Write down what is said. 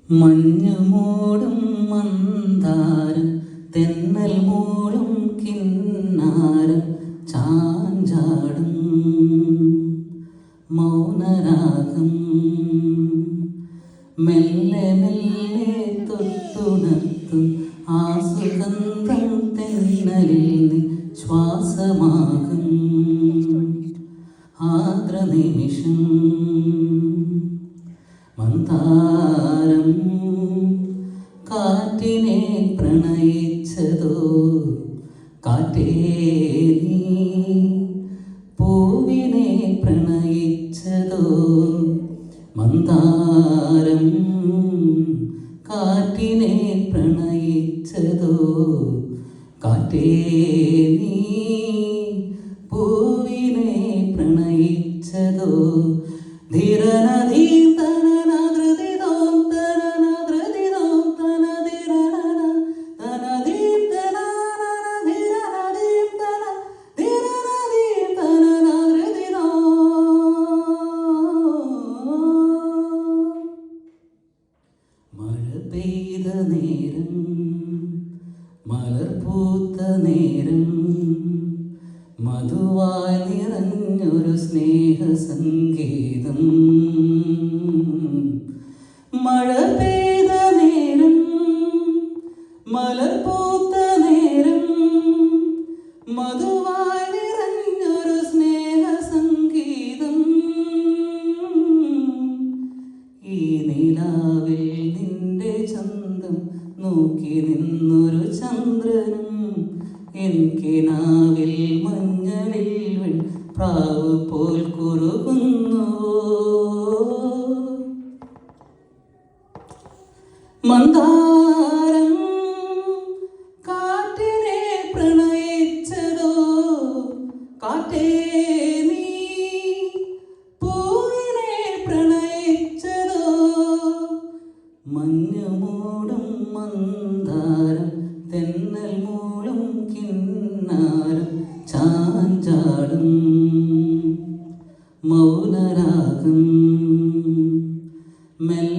മഞ്ഞുമൂടും മന്ദാരം തെന്നൽ മൂളും കിന്നാരം ചാഞ്ചാടും മൗനരാഗം മെല്ലെ മെല്ലെ തൊട്ടുണർത്തും ആ സുഗന്ധം തെന്നലിൽ നീ ശ്വാസമാകും ആർദ്രനിമിഷം മന്ദാരം കാറ്റിനെ പ്രണയിച്ചതോ കാറ്റേ നീ പൂവിനെ പ്രണയിച്ചതോ മന്ദാരം കാറ്റിനെ പ്രണയിച്ചതോ കാറ്റേ നീ പൂവിനെ പ്രണയിച്ചതോ ധീരനദീ മഴ പെയ്ത നേരം മലർ പൂത്ത നേരം മധുവായി നിറഞ്ഞൊരു സ്നേഹസംഗീതം മഴ പെയ്ത നേരം മലർ പൂത്ത നേരം മധുവായി നിറഞ്ഞൊരു സ്നേഹസംഗീതം ഈ നിലാവിൽ നിന്റെ ചന്തം നോക്കി നിന്നൊരു ചന്ദ്രനും എനിക്കിനാവിൽ മഞ്ഞളിൽ പ്രാവ് പോൽ കുറുകുന്നു മന്ദാരം കാറ്റിനെ പ്രണയിച്ചതോ കാറ്റേ നീ പൂവിനെ പ്രണയിച്ചതോ മഞ്ഞുമൂടും മന്ദാരം തെന്നൽ മൂളും കിന്നാരം ചാഞ്ചാടും മൗനരാഗം മെല്ലെ